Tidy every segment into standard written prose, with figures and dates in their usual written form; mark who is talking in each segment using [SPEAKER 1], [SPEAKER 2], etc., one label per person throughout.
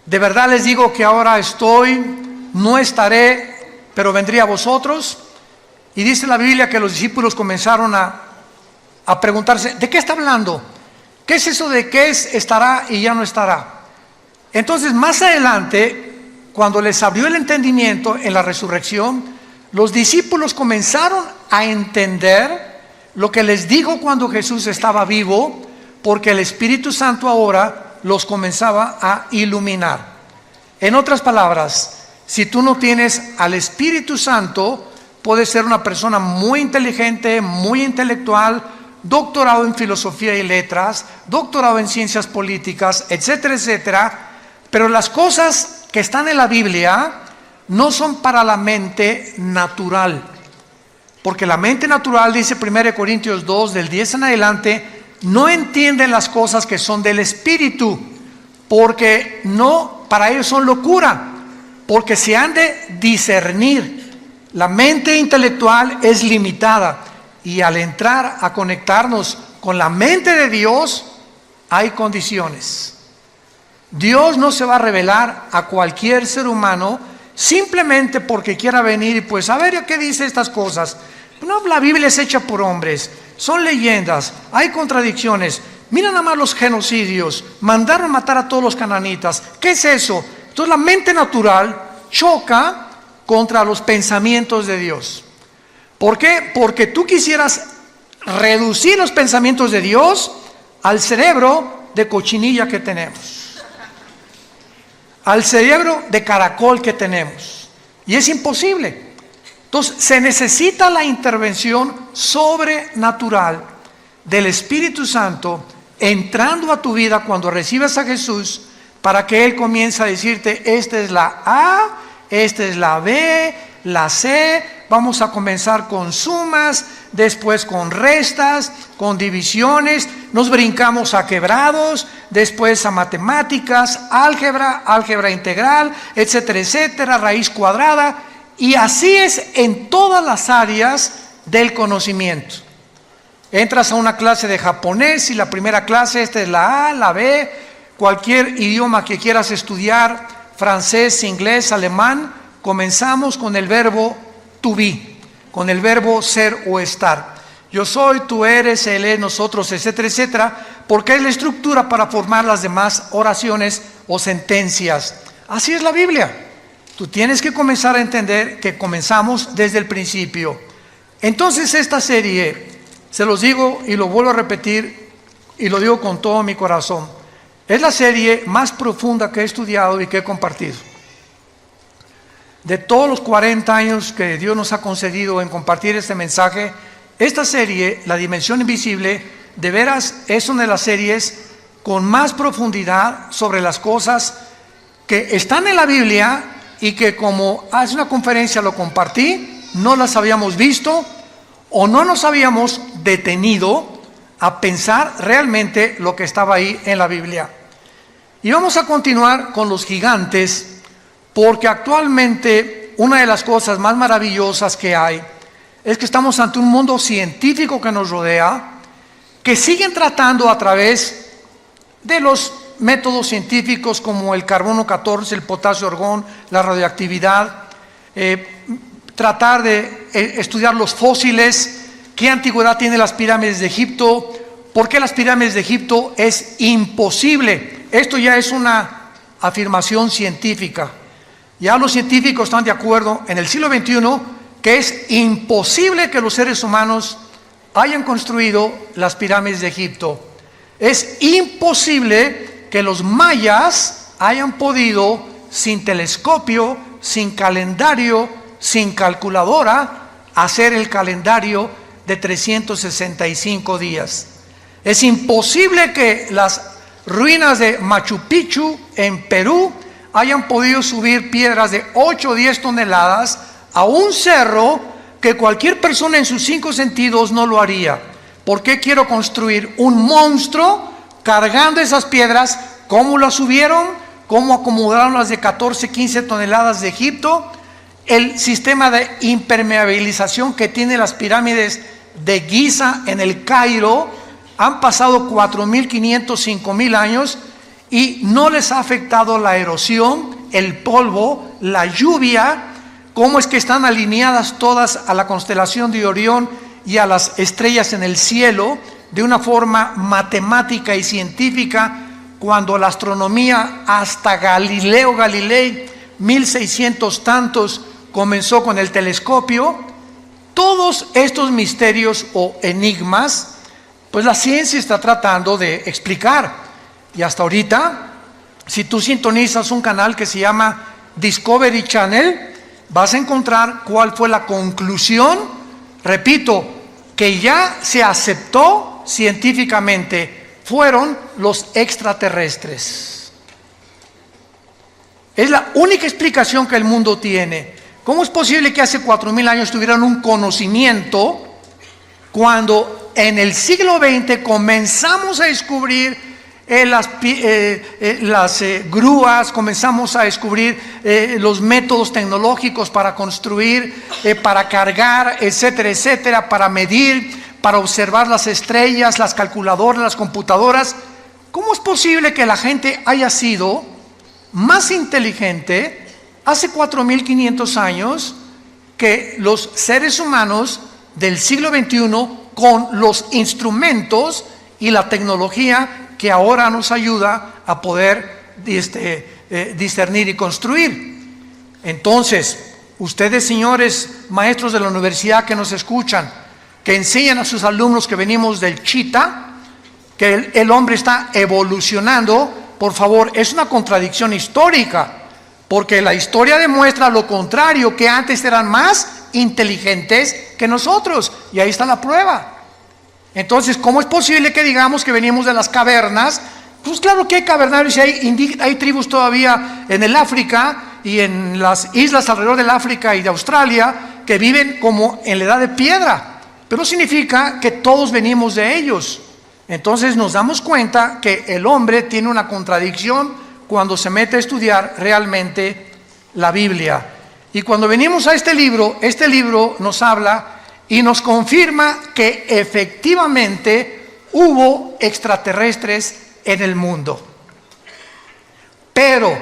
[SPEAKER 1] De verdad les digo que ahora estoy, no estaré, pero vendré a vosotros. Y dice la Biblia que los discípulos comenzaron a preguntarse, ¿de qué está hablando? ¿Qué es eso de qué es, estará y ya no estará? Entonces, más adelante, cuando les abrió el entendimiento en la resurrección, los discípulos comenzaron a entender lo que les dijo cuando Jesús estaba vivo, porque el Espíritu Santo ahora los comenzaba a iluminar. En otras palabras, si tú no tienes al Espíritu Santo, puedes ser una persona muy inteligente, muy intelectual, doctorado en filosofía y letras, doctorado en ciencias políticas, etcétera, etcétera, pero las cosas que están en la Biblia no son para la mente natural, porque la mente natural, dice 1 Corintios 2, del 10 en adelante, no entienden las cosas que son del Espíritu, porque no, para ellos son locura, porque se han de discernir. La mente intelectual es limitada, y al entrar a conectarnos con la mente de Dios, hay condiciones. Dios no se va a revelar a cualquier ser humano simplemente porque quiera venir y pues a ver qué dice estas cosas. No, la Biblia es hecha por hombres, son leyendas, hay contradicciones. Mira nada más los genocidios, mandaron matar a todos los cananitas. ¿Qué es eso? Entonces la mente natural choca contra los pensamientos de Dios. ¿Por qué? Porque tú quisieras reducir los pensamientos de Dios al cerebro de cochinilla que tenemos, al cerebro de caracol que tenemos, y es imposible. Entonces se necesita la intervención sobrenatural del Espíritu Santo entrando a tu vida cuando recibes a Jesús, para que Él comience a decirte, esta es la A, esta es la B, la C, vamos a comenzar con sumas, después con restas, con divisiones, nos brincamos a quebrados, después a matemáticas, álgebra integral, etcétera, etcétera, raíz cuadrada, y así es en todas las áreas del conocimiento. Entras a una clase de japonés y la primera clase, esta es la A, la B, cualquier idioma que quieras estudiar, francés, inglés, alemán, comenzamos con el verbo to be, con el verbo ser o estar. Yo soy, tú eres, él es, nosotros, etcétera, etcétera, porque es la estructura para formar las demás oraciones o sentencias. Así es la Biblia. Tú tienes que comenzar a entender que comenzamos desde el principio. Entonces esta serie, se los digo y lo vuelvo a repetir y lo digo con todo mi corazón, es la serie más profunda que he estudiado y que he compartido. De todos los 40 años que Dios nos ha concedido en compartir este mensaje, esta serie, La Dimensión Invisible, de veras es una de las series con más profundidad sobre las cosas que están en la Biblia y que, como hace una conferencia lo compartí, no las habíamos visto o no nos habíamos detenido a pensar realmente lo que estaba ahí en la Biblia. Y vamos a continuar con los gigantes, porque actualmente una de las cosas más maravillosas que hay es que estamos ante un mundo científico que nos rodea, que siguen tratando a través de los métodos científicos como el carbono 14, el potasio argón, la radioactividad, tratar de estudiar los fósiles, qué antigüedad tienen las pirámides de Egipto, por qué las pirámides de Egipto es imposible. Esto ya es una afirmación científica. Ya los científicos están de acuerdo en el siglo XXI que es imposible que los seres humanos hayan construido las pirámides de Egipto. Es imposible que los mayas hayan podido, sin telescopio, sin calendario, sin calculadora, hacer el calendario de 365 días. Es imposible que las ruinas de Machu Picchu en Perú hayan podido subir piedras de 8 o 10 toneladas a un cerro que cualquier persona en sus 5 sentidos no lo haría. ¿Por qué quiero construir un monstruo cargando esas piedras? ¿Cómo las subieron? ¿Cómo acomodaron las de 14, 15 toneladas de Egipto? El sistema de impermeabilización que tienen las pirámides de Giza en el Cairo, han pasado 4.500, 5.000 años, y no les ha afectado la erosión, el polvo, la lluvia. ¿Cómo es que están alineadas todas a la constelación de Orión y a las estrellas en el cielo de una forma matemática y científica, cuando la astronomía hasta Galileo Galilei, 1600 tantos, comenzó con el telescopio? Todos estos misterios o enigmas, pues la ciencia está tratando de explicar. Y hasta ahorita, si tú sintonizas un canal que se llama Discovery Channel, vas a encontrar cuál fue la conclusión, repito, que ya se aceptó científicamente: fueron los extraterrestres. Es la única explicación que el mundo tiene. ¿Cómo es posible que hace 4000 años tuvieran un conocimiento cuando en el siglo XX comenzamos a descubrir las grúas, comenzamos a descubrir los métodos tecnológicos para construir, para cargar, etcétera, etcétera, para medir, para observar las estrellas, las calculadoras, las computadoras? ¿Cómo es posible que la gente haya sido más inteligente hace 4500 años que los seres humanos del siglo XXI, con los instrumentos y la tecnología que ahora nos ayuda a poder discernir y construir? Entonces, ustedes, señores maestros de la universidad que nos escuchan, que enseñan a sus alumnos que venimos del Chita, que el hombre está evolucionando, por favor, es una contradicción histórica, porque la historia demuestra lo contrario, que antes eran más inteligentes que nosotros, y ahí está la prueba. Entonces, ¿cómo es posible que digamos que venimos de las cavernas? Pues claro que hay cavernarios y hay tribus todavía en el África y en las islas alrededor del África y de Australia que viven como en la edad de piedra, pero significa que todos venimos de ellos. Entonces nos damos cuenta que el hombre tiene una contradicción cuando se mete a estudiar realmente la Biblia. Y cuando venimos a este libro nos habla y nos confirma que efectivamente hubo extraterrestres en el mundo. Pero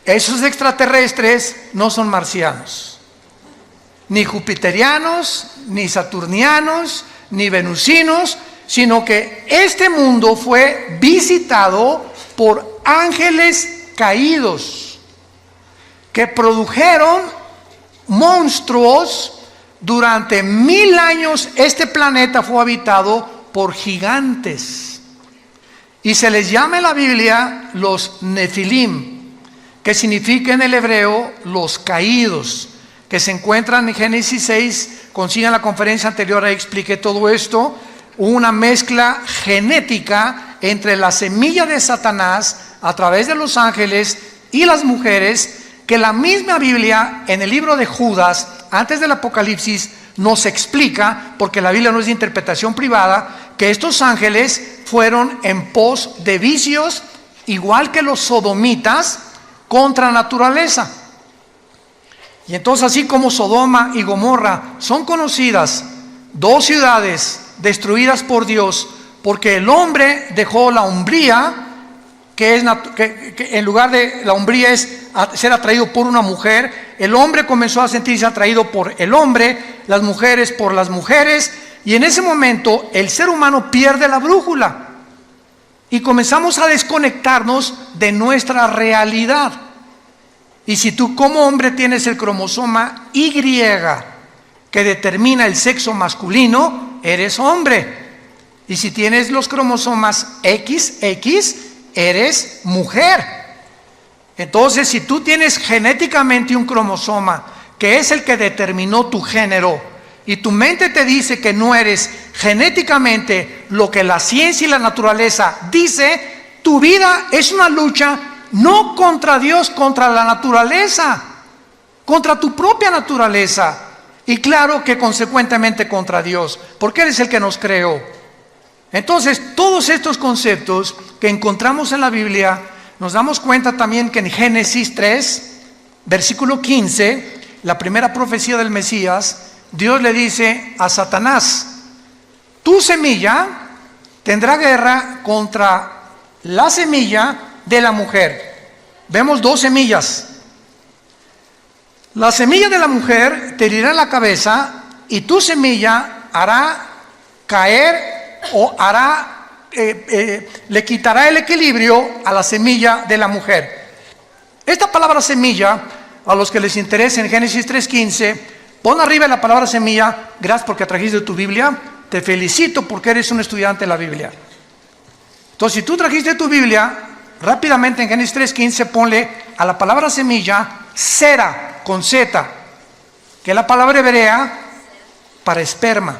[SPEAKER 1] esos extraterrestres no son marcianos, ni jupiterianos, ni saturnianos, ni venusinos, sino que este mundo fue visitado por ángeles caídos que produjeron monstruos. Durante 1000 años este planeta fue habitado por gigantes y se les llama en la Biblia los Nefilim, que significa en el hebreo los caídos, que se encuentran en Génesis 6. Consigan la conferencia anterior, ahí expliqué todo esto. Una mezcla genética entre la semilla de Satanás a través de los ángeles y las mujeres, que la misma Biblia en el libro de Judas, antes del Apocalipsis, nos explica, porque la Biblia no es de interpretación privada, que estos ángeles fueron en pos de vicios, igual que los sodomitas, contra naturaleza. Y entonces, así como Sodoma y Gomorra son conocidas, dos ciudades destruidas por Dios, porque el hombre dejó la hombría, que en lugar de la hombría es ser atraído por una mujer, el hombre comenzó a sentirse atraído por el hombre, las mujeres por las mujeres, y en ese momento el ser humano pierde la brújula y comenzamos a desconectarnos de nuestra realidad. Y si tú como hombre tienes el cromosoma Y que determina el sexo masculino, eres hombre. Y si tienes los cromosomas XX, eres mujer. Entonces, si tú tienes genéticamente un cromosoma que es el que determinó tu género, y tu mente te dice que no eres genéticamente lo que la ciencia y la naturaleza dice, tu vida es una lucha no contra Dios, contra la naturaleza, contra tu propia naturaleza, y claro que consecuentemente contra Dios, porque eres el que nos creó. Entonces, todos estos conceptos que encontramos en la Biblia, nos damos cuenta también que en Génesis 3, versículo 15, la primera profecía del Mesías, Dios le dice a Satanás: tu semilla tendrá guerra contra la semilla de la mujer. Vemos dos semillas. La semilla de la mujer te herirá en la cabeza y tu semilla hará caer o le quitará el equilibrio a la semilla de la mujer. Esta palabra semilla, a los que les interese en Génesis 3:15, pon arriba la palabra semilla. Gracias porque trajiste tu Biblia. Te felicito porque eres un estudiante de la Biblia. Entonces, si tú trajiste tu Biblia, rápidamente en Génesis 3:15 ponle a la palabra semilla Sera, con Z, que es la palabra hebrea para esperma.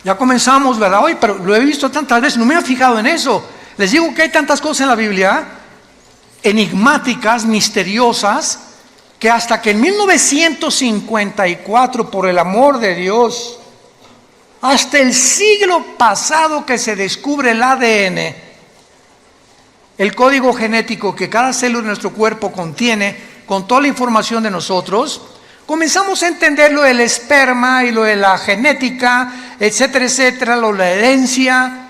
[SPEAKER 1] Ya comenzamos, ¿verdad? Hoy, pero lo he visto tantas veces, no me he fijado en eso. Les digo que hay tantas cosas en la Biblia, enigmáticas, misteriosas, que hasta que en 1954, por el amor de Dios, hasta el siglo pasado que se descubre el ADN, el código genético que cada célula de nuestro cuerpo contiene, con toda la información de nosotros, comenzamos a entender lo del esperma y lo de la genética, etcétera, etcétera, lo de la herencia.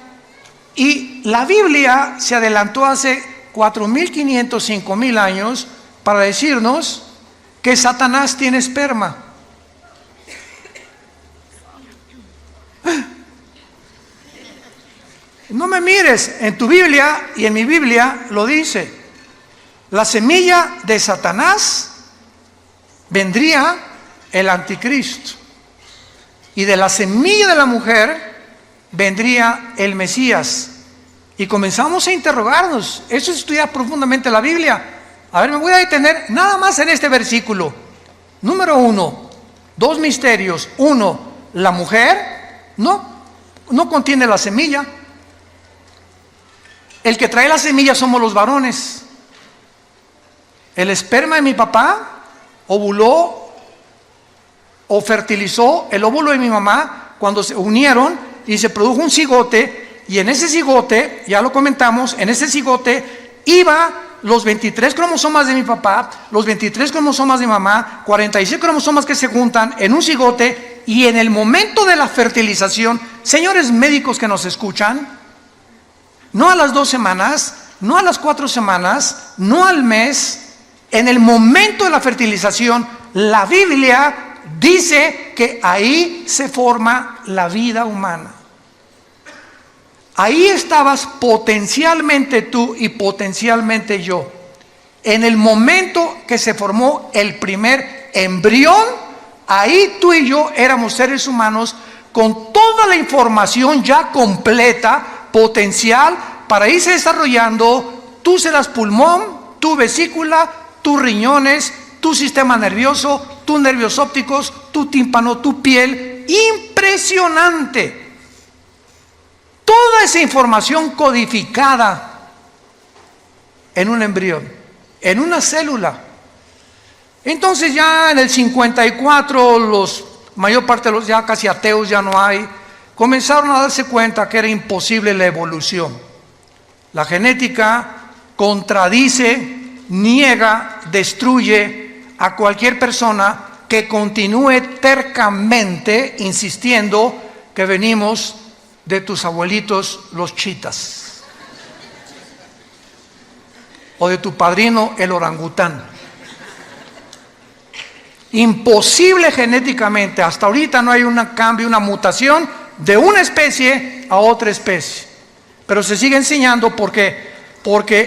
[SPEAKER 1] Y la Biblia se adelantó hace 4.500, 5.000 años para decirnos que Satanás tiene esperma. No me mires, en tu Biblia y en mi Biblia lo dice. La semilla de Satanás vendría el anticristo. Y de la semilla de la mujer vendría el Mesías. Y comenzamos a interrogarnos. Eso es estudiar profundamente la Biblia. A ver, me voy a detener nada más en este versículo. Número 1, dos misterios. 1, la mujer no contiene la semilla. El que trae la semilla somos los varones. El esperma de mi papá ovuló o fertilizó el óvulo de mi mamá cuando se unieron y se produjo un cigote, y en ese cigote, ya lo comentamos, en ese cigote iba los 23 cromosomas de mi papá, los 23 cromosomas de mi mamá, 46 cromosomas que se juntan en un cigote, y en el momento de la fertilización, señores médicos que nos escuchan, no a las 2 semanas, no a las 4 semanas, no al mes, en el momento de la fertilización, la Biblia dice que ahí se forma la vida humana. Ahí estabas potencialmente tú y potencialmente yo. En el momento que se formó el primer embrión, ahí tú y yo éramos seres humanos con toda la información ya completa, potencial, para irse desarrollando. Tú serás pulmón, tu vesícula, tus riñones, tu sistema nervioso, tus nervios ópticos, tu tímpano, tu piel. Impresionante. Toda esa información codificada en un embrión, en una célula. Entonces ya en el 54, mayor parte de los ya casi ateos ya no hay, comenzaron a darse cuenta que era imposible la evolución. La genética contradice, niega, destruye a cualquier persona que continúe tercamente insistiendo que venimos de tus abuelitos los chitas o de tu padrino el orangután. Imposible genéticamente. Hasta ahorita no hay un cambio, una mutación de una especie a otra especie, pero se sigue enseñando porque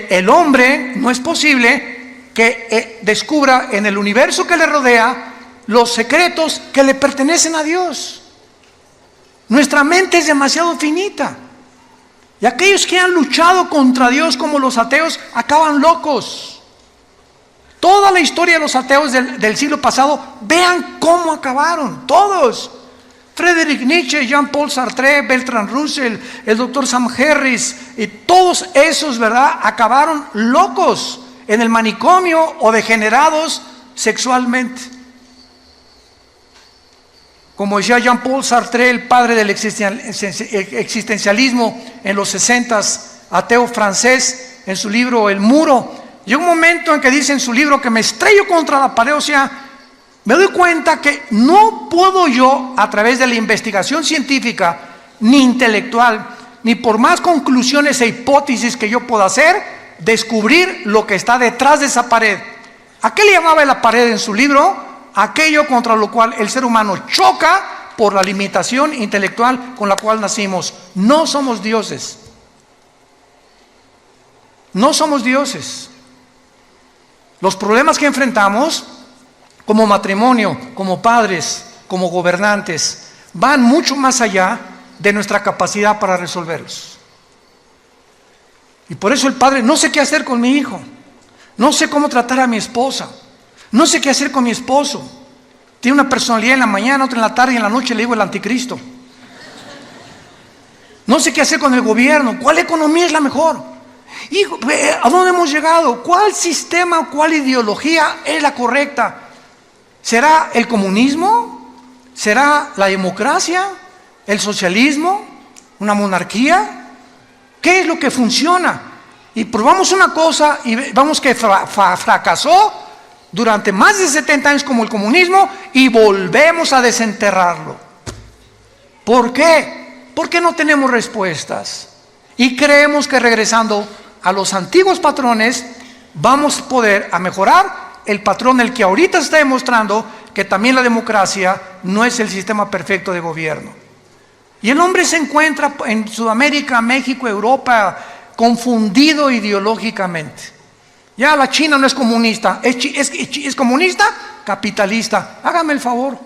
[SPEAKER 1] el hombre no es posible que descubra en el universo que le rodea los secretos que le pertenecen a Dios. Nuestra mente es demasiado finita. Y aquellos que han luchado contra Dios como los ateos acaban locos. Toda la historia de los ateos del siglo pasado, vean cómo acabaron, todos. Friedrich Nietzsche, Jean-Paul Sartre, Bertrand Russell, el doctor Sam Harris, y todos esos, ¿verdad?, acabaron locos en el manicomio o degenerados sexualmente. Como decía Jean-Paul Sartre, el padre del existencialismo en los 60s, ateo francés, en su libro El Muro, llega un momento en que dice en su libro que me estrello contra la pared, o sea, me doy cuenta que no puedo yo, a través de la investigación científica ni intelectual, ni por más conclusiones e hipótesis que yo pueda hacer, descubrir lo que está detrás de esa pared. ¿A qué le llamaba la pared en su libro? Aquello contra lo cual el ser humano choca por la limitación intelectual con la cual nacimos. No somos dioses. No somos dioses. Los problemas que enfrentamos como matrimonio, como padres, como gobernantes, van mucho más allá de nuestra capacidad para resolverlos. Y por eso el padre, no sé qué hacer con mi hijo, no sé cómo tratar a mi esposa, no sé qué hacer con mi esposo. Tiene una personalidad en la mañana, otra en la tarde y en la noche le digo el anticristo. No sé qué hacer con el gobierno, ¿cuál economía es la mejor? Hijo, ¿a dónde hemos llegado? ¿Cuál sistema, cuál ideología es la correcta? ¿Será el comunismo? ¿Será la democracia? ¿El socialismo? ¿Una monarquía? ¿Qué es lo que funciona? Y probamos una cosa y vamos que fracasó durante más de 70 años como el comunismo y volvemos a desenterrarlo. ¿Por qué? Porque no tenemos respuestas y creemos que regresando a los antiguos patrones vamos a poder a mejorar el patrón, el que ahorita está demostrando que también la democracia no es el sistema perfecto de gobierno. Y el hombre se encuentra en Sudamérica, México, Europa, confundido ideológicamente. Ya la China no es comunista, es comunista, capitalista. Hágame el favor.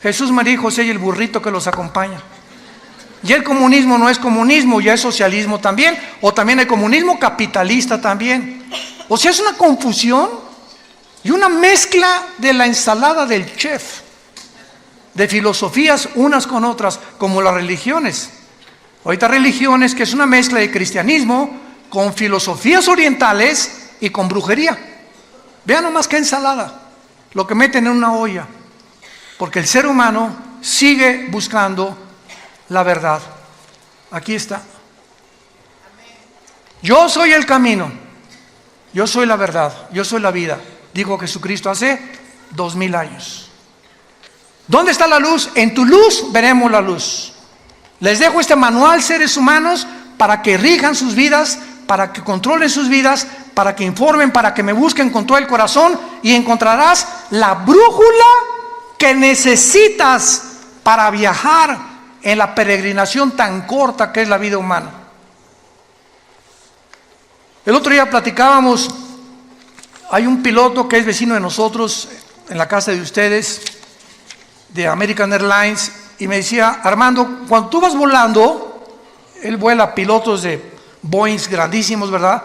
[SPEAKER 1] Jesús, María y José y el burrito que los acompaña. Y el comunismo no es comunismo, ya es socialismo también, o también el comunismo capitalista también. O sea, es una confusión y una mezcla de la ensalada del chef, de filosofías unas con otras, como las religiones. Ahorita religiones que es una mezcla de cristianismo con filosofías orientales y con brujería. Vean nomás qué ensalada, lo que meten en una olla, porque el ser humano sigue buscando la verdad. Aquí está. Yo soy el camino, yo soy la verdad, yo soy la vida, dijo Jesucristo hace 2000 años. ¿Dónde está la luz? En tu luz veremos la luz. Les dejo este manual, seres humanos, para que rijan sus vidas, para que controlen sus vidas, para que informen, para que me busquen con todo el corazón y encontrarás la brújula que necesitas para viajar en la peregrinación tan corta que es la vida humana. El otro día platicábamos, hay un piloto que es vecino de nosotros en la casa de ustedes, de American Airlines, y me decía: Armando, cuando tú vas volando, él vuela pilotos de Boeing grandísimos, ¿verdad?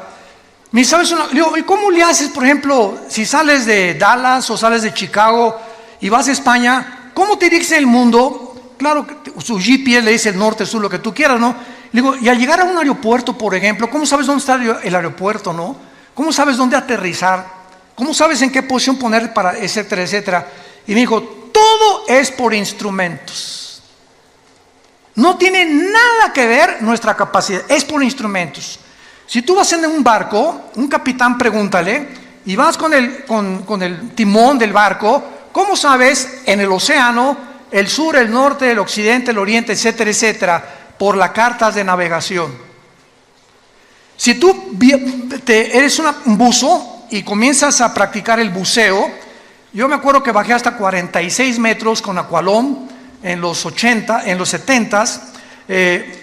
[SPEAKER 1] Me dice, ¿sabes una? Le digo, ¿y cómo le haces, por ejemplo, si sales de Dallas o sales de Chicago y vas a España, cómo te diriges en el mundo? Claro, su GPS le dice el norte, sur, lo que tú quieras, ¿no? Le digo, y al llegar a un aeropuerto, por ejemplo, ¿cómo sabes dónde está el aeropuerto, no? ¿Cómo sabes dónde aterrizar? ¿Cómo sabes en qué posición poner para, etcétera, etcétera? Y me dijo, todo es por instrumentos. No tiene nada que ver nuestra capacidad, es por instrumentos. Si tú vas en un barco, un capitán pregúntale, y vas con el timón del barco, ¿cómo sabes en el océano, el sur, el norte, el occidente, el oriente, etcétera, etcétera? Por las cartas de navegación. Si tú eres un buzo y comienzas a practicar el buceo, yo me acuerdo que bajé hasta 46 metros con Aqualón en los 70s,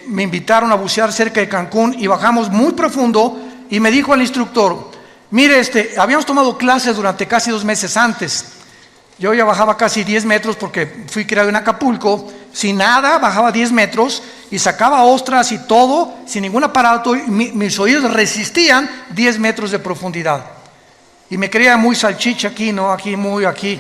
[SPEAKER 1] me invitaron a bucear cerca de Cancún y bajamos muy profundo y me dijo el instructor, mire, habíamos tomado clases durante casi 2 meses antes. Yo ya bajaba casi 10 metros porque fui criado en Acapulco, sin nada, bajaba 10 metros y sacaba ostras y todo, sin ningún aparato, y mis oídos resistían 10 metros de profundidad. Y me creía muy salchicha aquí, ¿no? Aquí, muy aquí.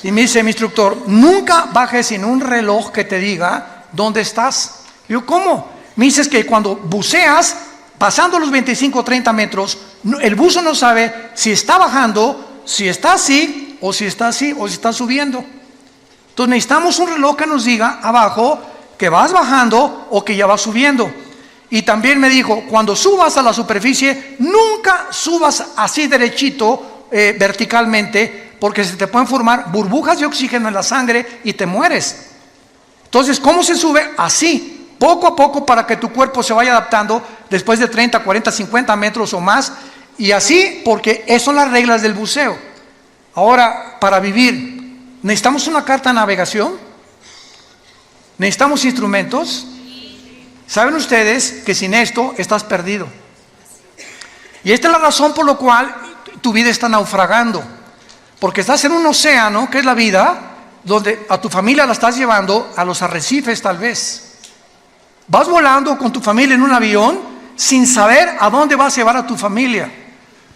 [SPEAKER 1] Y me dice mi instructor, nunca bajes sin un reloj que te diga dónde estás. Y yo, ¿cómo? Me dices que cuando buceas, pasando los 25 o 30 metros, el buzo no sabe si está bajando, si está así, o si está así, o si está subiendo. Entonces necesitamos un reloj que nos diga abajo que vas bajando o que ya vas subiendo. Y también me dijo, cuando subas a la superficie, nunca subas así derechito, verticalmente, porque se te pueden formar burbujas de oxígeno en la sangre y te mueres. Entonces, ¿cómo se sube? Así, poco a poco para que tu cuerpo se vaya adaptando después de 30, 40, 50 metros o más. Y así, porque esas son las reglas del buceo. Ahora, para vivir, ¿necesitamos una carta de navegación? ¿Necesitamos instrumentos? ¿Saben ustedes que sin esto estás perdido? Y esta es la razón por la cual tu vida está naufragando. Porque estás en un océano, que es la vida, donde a tu familia la estás llevando a los arrecifes tal vez. Vas volando con tu familia en un avión sin saber a dónde vas a llevar a tu familia.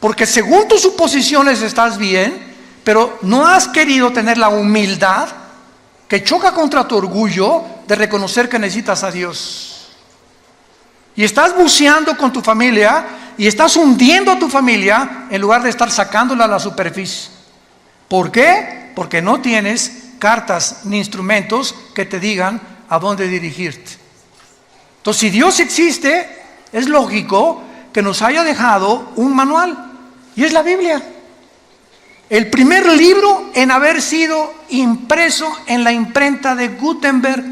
[SPEAKER 1] Porque según tus suposiciones estás bien, pero no has querido tener la humildad que choca contra tu orgullo de reconocer que necesitas a Dios. Y estás buceando con tu familia y estás hundiendo a tu familia en lugar de estar sacándola a la superficie. ¿Por qué? Porque no tienes cartas ni instrumentos que te digan a dónde dirigirte. Entonces, si Dios existe, es lógico que nos haya dejado un manual, y es la Biblia. El primer libro en haber sido impreso en la imprenta de Gutenberg.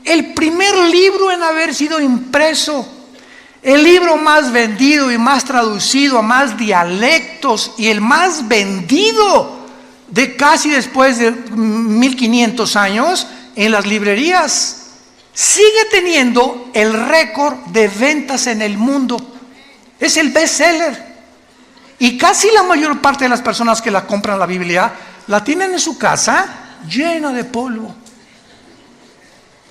[SPEAKER 1] El primer libro en haber sido impreso. El libro más vendido y más traducido a más dialectos, y el más vendido de casi después de 1500 años en las librerías. Sigue teniendo el récord de ventas en el mundo. Es el bestseller. Y casi la mayor parte de las personas que la compran la Biblia la tienen en su casa llena de polvo.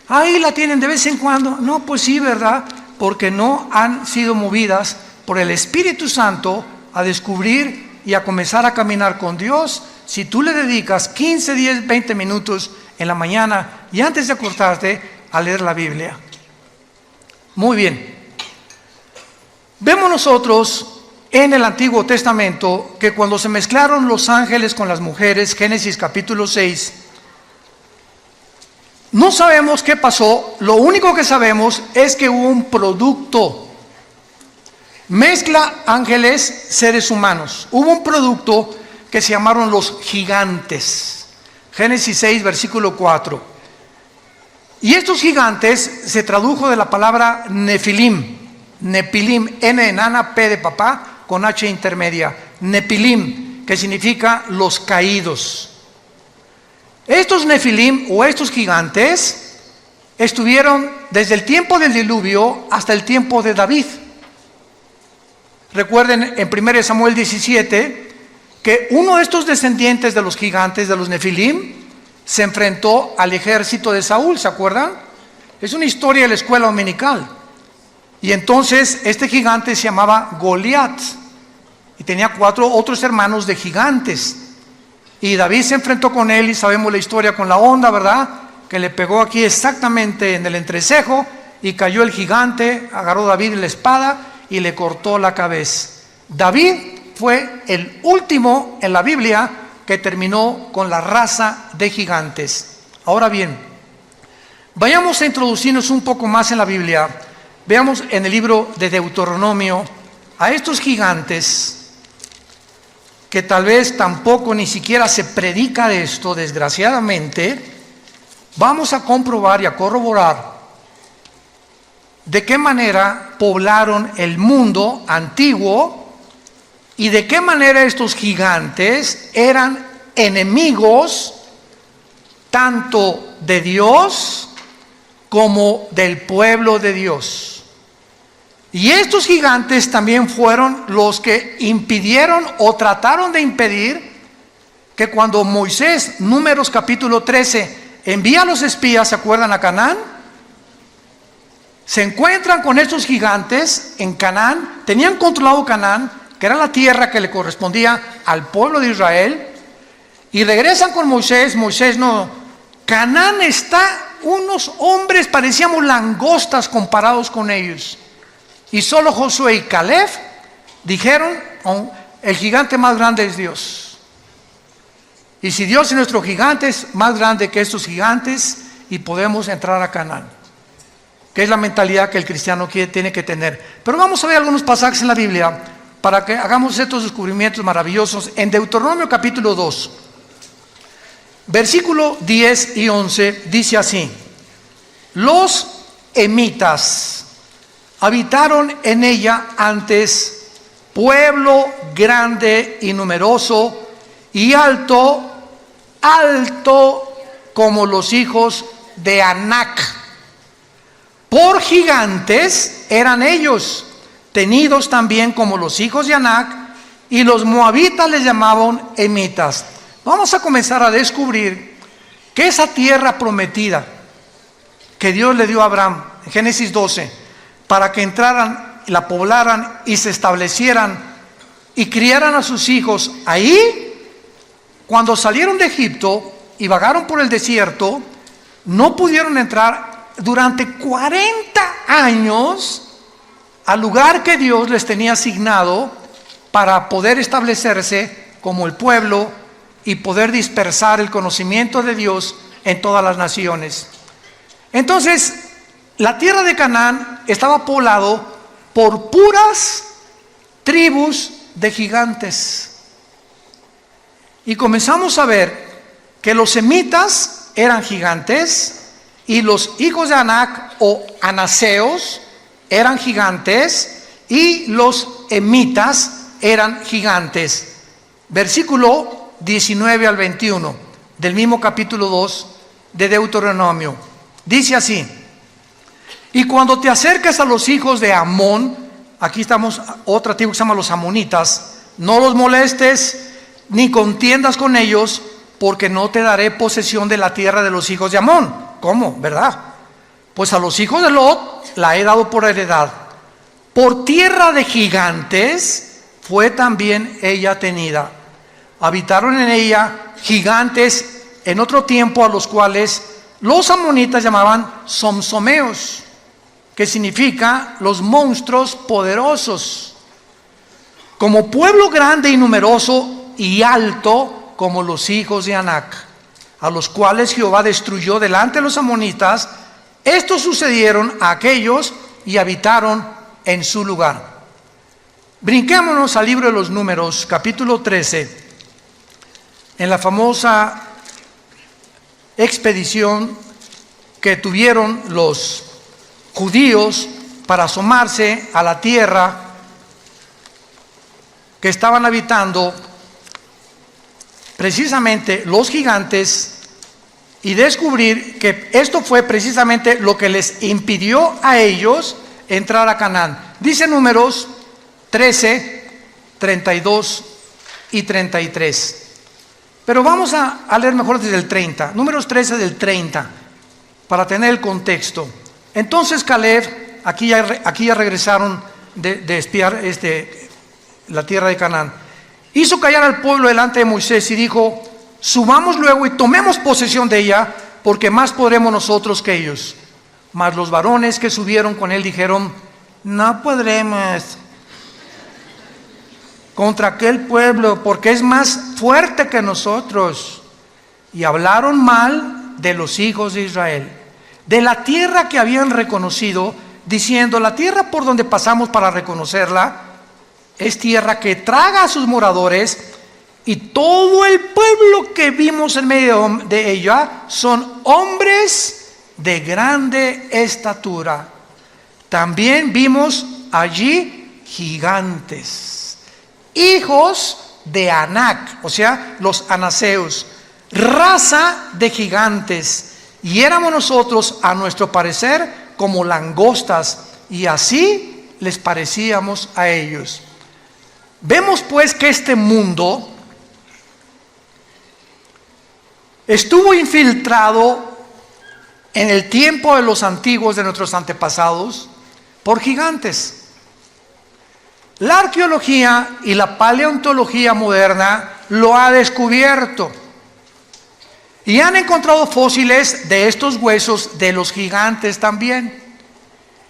[SPEAKER 1] Ahí la tienen de vez en cuando. No, pues sí, ¿verdad? Porque no han sido movidas por el Espíritu Santo a descubrir y a comenzar a caminar con Dios. Si tú le dedicas 15, 10, 20 minutos en la mañana y antes de acostarte a leer la Biblia. Muy bien. Vemos nosotros en el Antiguo Testamento que cuando se mezclaron los ángeles con las mujeres, Génesis capítulo 6, no sabemos qué pasó. Lo único que sabemos es que hubo un producto. Mezcla ángeles, seres humanos. Hubo un producto que se llamaron los gigantes. Génesis 6, versículo 4. Y estos gigantes se tradujo de la palabra Nefilim. Nepilim, N enana, P de papá, con H intermedia. Nepilim, que significa los caídos. Estos Nefilim o estos gigantes estuvieron desde el tiempo del diluvio hasta el tiempo de David. Recuerden en 1 Samuel 17 que uno de estos descendientes de los gigantes, de los Nefilim, se enfrentó al ejército de Saúl, ¿se acuerdan? Es una historia de la escuela dominical. Y entonces este gigante se llamaba Goliat y tenía 4 otros hermanos de gigantes. Y David se enfrentó con él y sabemos la historia con la onda, ¿verdad? Que le pegó aquí exactamente en el entrecejo y cayó el gigante, agarró David la espada y le cortó la cabeza. David fue el último en la Biblia que terminó con la raza de gigantes. Ahora bien, vayamos a introducirnos un poco más en la Biblia. Veamos en el libro de Deuteronomio a estos gigantes que tal vez tampoco ni siquiera se predica de esto, desgraciadamente. Vamos a comprobar y a corroborar de qué manera poblaron el mundo antiguo y de qué manera estos gigantes eran enemigos tanto de Dios como del pueblo de Dios. Y estos gigantes también fueron los que impidieron o trataron de impedir que cuando Moisés, Números capítulo 13, envía a los espías, ¿se acuerdan? A Canaán. Se encuentran con estos gigantes en Canaán, tenían controlado Canaán, que era la tierra que le correspondía al pueblo de Israel, y regresan con Moisés. Moisés no, Canaán está, unos hombres parecíamos langostas comparados con ellos, y solo Josué y Caleb dijeron, el gigante más grande es Dios, y si Dios es nuestro gigante, es más grande que estos gigantes, y podemos entrar a Canaán, que es la mentalidad que el cristiano tiene que tener. Pero vamos a ver algunos pasajes en la Biblia para que hagamos estos descubrimientos maravillosos. En Deuteronomio capítulo 2, versículo 10 y 11, dice así: los emitas. Habitaron en ella antes pueblo grande y numeroso y alto, alto como los hijos de Anac. Por gigantes eran ellos, tenidos también como los hijos de Anac, y los moabitas les llamaban emitas. Vamos a comenzar a descubrir que esa tierra prometida que Dios le dio a Abraham en Génesis 12, para que entraran, la poblaran y se establecieran y criaran a sus hijos ahí, cuando salieron de Egipto y vagaron por el desierto, no pudieron entrar durante 40 años al lugar que Dios les tenía asignado para poder establecerse como el pueblo y poder dispersar el conocimiento de Dios en todas las naciones. Entonces, la tierra de Canaán estaba poblado por puras tribus de gigantes. Y comenzamos a ver que los semitas eran gigantes y los hijos de Anac o anaseos eran gigantes y los emitas eran gigantes. Versículo 19 al 21 del mismo capítulo 2 de Deuteronomio. Dice así: y cuando te acerques a los hijos de Amón, aquí estamos, otra tribu que se llama los amonitas, no los molestes ni contiendas con ellos, porque no te daré posesión de la tierra de los hijos de Amón. ¿Cómo? ¿Verdad? Pues a los hijos de Lot la he dado por heredad. Por tierra de gigantes fue también ella tenida. Habitaron en ella gigantes en otro tiempo, a los cuales los amonitas llamaban somsomeos, que significa los monstruos poderosos. Como pueblo grande y numeroso y alto como los hijos de Anac, a los cuales Jehová destruyó delante de los amonitas, estos sucedieron a aquellos y habitaron en su lugar. Brinquémonos al libro de los Números, capítulo 13, en la famosa expedición que tuvieron los judíos para asomarse a la tierra que estaban habitando precisamente los gigantes, y descubrir que esto fue precisamente lo que les impidió a ellos entrar a Canaán. Dice Números 13, 32 y 33. Pero vamos a leer mejor desde el 30. Números 13 del 30, para tener el contexto. Entonces Caleb, aquí ya regresaron de espiar la tierra de Canaán, hizo callar al pueblo delante de Moisés y dijo: subamos luego y tomemos posesión de ella, porque más podremos nosotros que ellos. Mas los varones que subieron con él dijeron: no podremos contra aquel pueblo, porque es más fuerte que nosotros. Y hablaron mal de los hijos de Israel, de la tierra que habían reconocido, diciendo: la tierra por donde pasamos para reconocerla es tierra que traga a sus moradores, y todo el pueblo que vimos en medio de ella son hombres de grande estatura. También vimos allí gigantes, hijos de Anac, o sea, los anaseos, raza de gigantes, y éramos nosotros, a nuestro parecer, como langostas, y así les parecíamos a ellos. Vemos pues que este mundo estuvo infiltrado en el tiempo de los antiguos, de nuestros antepasados, por gigantes. La arqueología y la paleontología moderna lo ha descubierto y han encontrado fósiles de estos huesos de los gigantes también.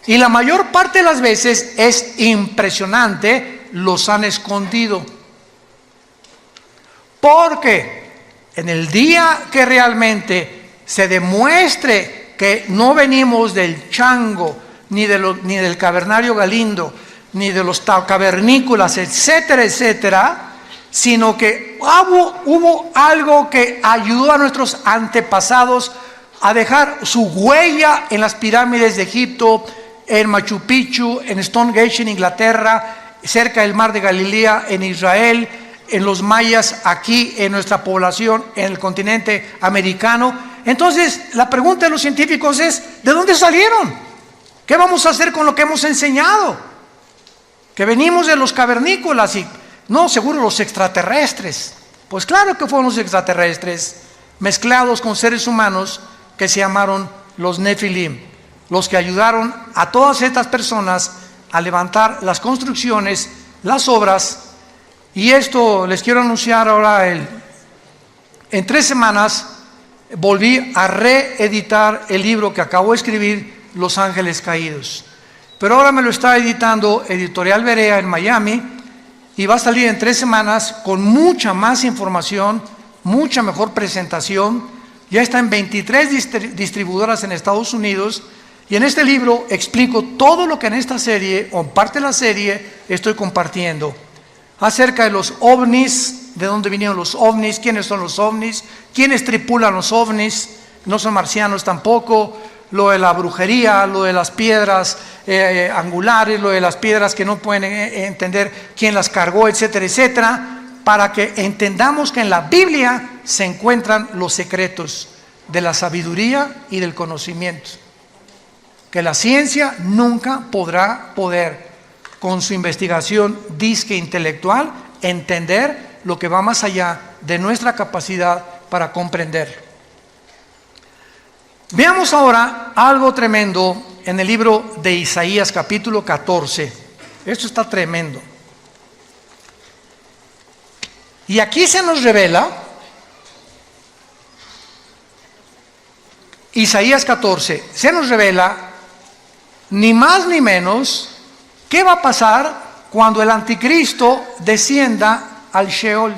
[SPEAKER 1] Y la mayor parte de las veces es impresionante, los han escondido. Porque en el día que realmente se demuestre que no venimos del chango, ni del cavernario Galindo, ni de los cavernícolas, etcétera, etcétera, sino que hubo algo que ayudó a nuestros antepasados, a dejar su huella en las pirámides de Egipto, en Machu Picchu, en Stonehenge en Inglaterra, cerca del mar de Galilea en Israel, en los mayas aquí en nuestra población, en el continente americano. Entonces la pregunta de los científicos es: ¿de dónde salieron? ¿Qué vamos a hacer con lo que hemos enseñado? Que venimos de los cavernícolas y no, seguro los extraterrestres. Pues claro que fueron los extraterrestres mezclados con seres humanos que se llamaron los Nefilim, los que ayudaron a todas estas personas a levantar las construcciones, las obras. Y esto les quiero anunciar ahora. En 3 semanas volví a reeditar el libro que acabo de escribir, Los Ángeles Caídos. Pero ahora me lo está editando Editorial Berea en Miami y va a salir en 3 semanas con mucha más información, mucha mejor presentación. Ya está en 23 distribuidoras en Estados Unidos. Y en este libro explico todo lo que en esta serie, o en parte de la serie, estoy compartiendo. Acerca de los ovnis, de dónde vinieron los ovnis, quiénes son los ovnis, quiénes tripulan los ovnis, no son marcianos tampoco, lo de la brujería, lo de las piedras angulares, lo de las piedras que no pueden entender quién las cargó, etcétera, etcétera, para que entendamos que en la Biblia se encuentran los secretos de la sabiduría y del conocimiento, que la ciencia nunca podrá con su investigación disque intelectual, entender lo que va más allá de nuestra capacidad para comprender. Veamos ahora algo tremendo en el libro de Isaías capítulo 14. Esto está tremendo. Y aquí se nos revela, Isaías 14, se nos revela ni más ni menos qué va a pasar cuando el anticristo descienda al Sheol.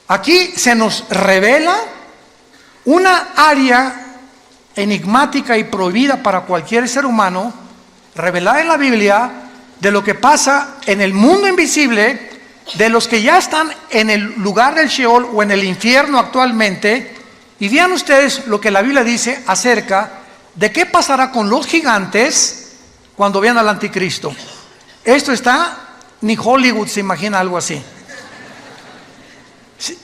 [SPEAKER 1] Aquí se nos revela una área enigmática y prohibida para cualquier ser humano, revelada en la Biblia, de lo que pasa en el mundo invisible, de los que ya están en el lugar del Sheol o en el infierno actualmente. Y vean ustedes lo que la Biblia dice acerca de qué pasará con los gigantes cuando vean al anticristo. Esto está, ni Hollywood se imagina algo así.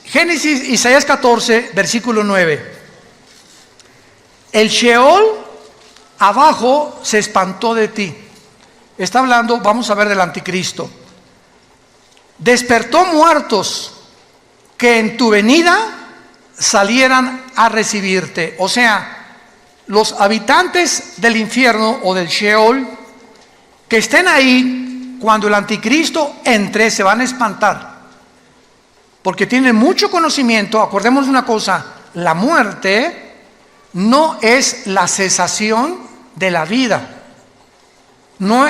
[SPEAKER 1] Génesis, Isaías 14, versículo 9. El Sheol abajo se espantó de ti. Está hablando, vamos a ver, del anticristo. Despertó muertos que en tu venida salieran a recibirte. O sea, los habitantes del infierno o del Sheol que estén ahí cuando el anticristo entre se van a espantar, porque tienen mucho conocimiento. Acordémonos de una cosa: la muerte no es la cesación de la vida. No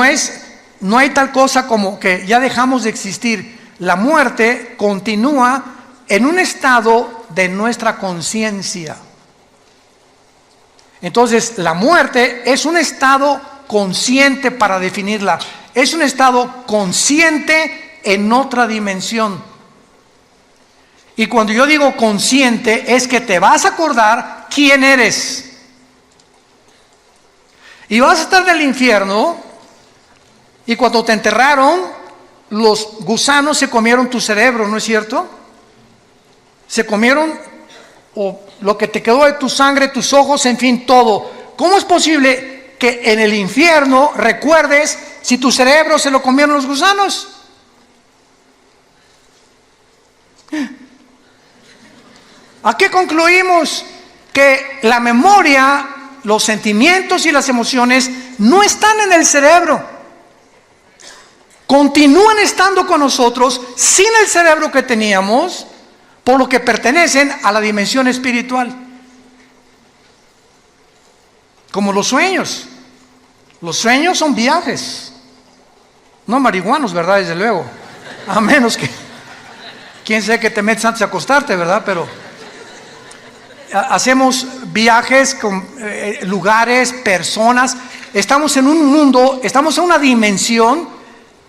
[SPEAKER 1] hay tal cosa como que ya dejamos de existir. La muerte continúa en un estado de nuestra conciencia. Entonces, la muerte es un estado consciente, para definirla. Es un estado consciente en otra dimensión. Y cuando yo digo consciente, es que te vas a acordar quién eres. Y vas a estar en el infierno, y cuando te enterraron, los gusanos se comieron tu cerebro, ¿no es cierto? Se comieron lo que te quedó de tu sangre, tus ojos, en fin, todo. ¿Cómo es posible que en el infierno recuerdes si tu cerebro se lo comieron los gusanos? ¿A qué concluimos? Que la memoria, los sentimientos y las emociones no están en el cerebro. Continúan estando con nosotros sin el cerebro que teníamos, por lo que pertenecen a la dimensión espiritual. Como los sueños. Los sueños son viajes. No marihuanos, ¿verdad? Desde luego. A menos que, quién sabe que te metes antes de acostarte, ¿verdad? Pero hacemos viajes con lugares, personas. Estamos en un mundo, estamos en una dimensión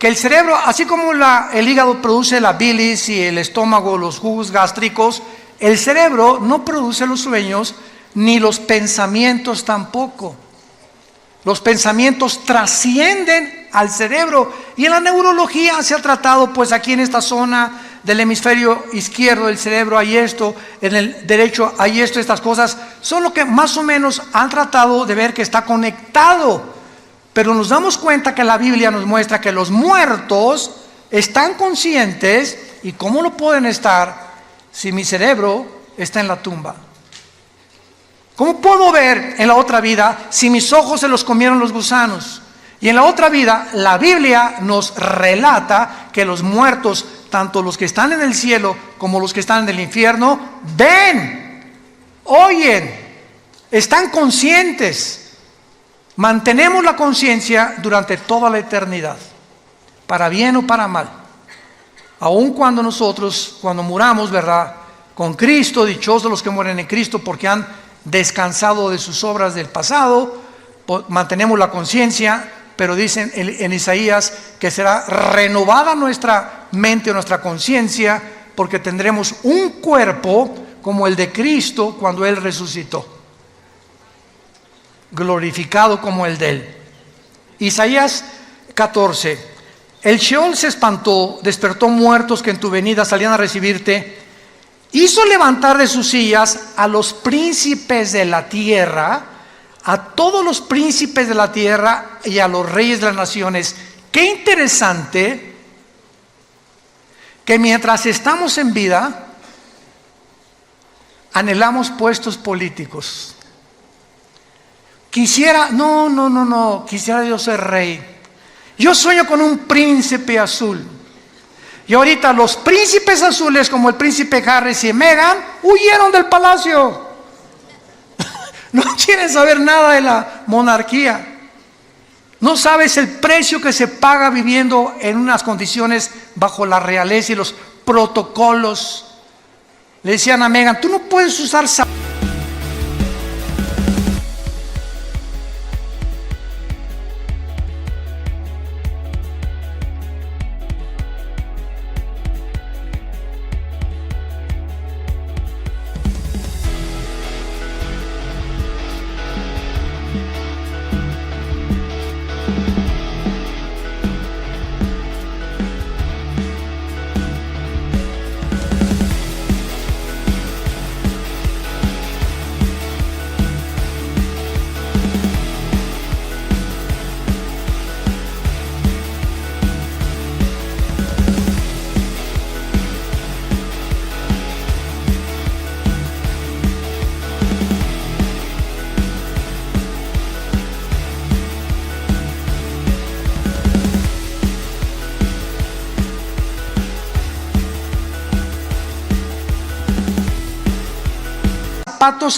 [SPEAKER 1] que el cerebro, así como el hígado produce la bilis y el estómago los jugos gástricos, el cerebro no produce los sueños ni los pensamientos tampoco. Los pensamientos trascienden al cerebro, y en la neurología se ha tratado, pues aquí en esta zona del hemisferio izquierdo del cerebro hay esto, en el derecho hay esto, estas cosas son lo que más o menos han tratado de ver que está conectado. Pero nos damos cuenta que la Biblia nos muestra que los muertos están conscientes. ¿Y cómo lo pueden estar si mi cerebro está en la tumba? ¿Cómo puedo ver en la otra vida si mis ojos se los comieron los gusanos? Y en la otra vida, la Biblia nos relata que los muertos, tanto los que están en el cielo como los que están en el infierno, ven, oyen, están conscientes. Mantenemos la conciencia durante toda la eternidad, para bien o para mal. Aun cuando nosotros, cuando muramos, ¿verdad?, con Cristo, dichosos los que mueren en Cristo porque han descansado de sus obras del pasado, mantenemos la conciencia, pero dicen en Isaías que será renovada nuestra mente, nuestra conciencia, porque tendremos un cuerpo como el de Cristo cuando Él resucitó, glorificado como el de Él. Isaías 14: el Sheol se espantó, despertó muertos que en tu venida salían a recibirte, hizo levantar de sus sillas a los príncipes de la tierra, a todos los príncipes de la tierra y a los reyes de las naciones. Qué interesante que mientras estamos en vida anhelamos puestos políticos. Quisiera yo ser rey. Yo sueño con un príncipe azul. Y ahorita los príncipes azules, como el príncipe Harris y Meghan, huyeron del palacio. No quieren saber nada de la monarquía. No sabes el precio que se paga viviendo en unas condiciones bajo la realeza y los protocolos. Le decían a Meghan: tú no puedes usar zapatos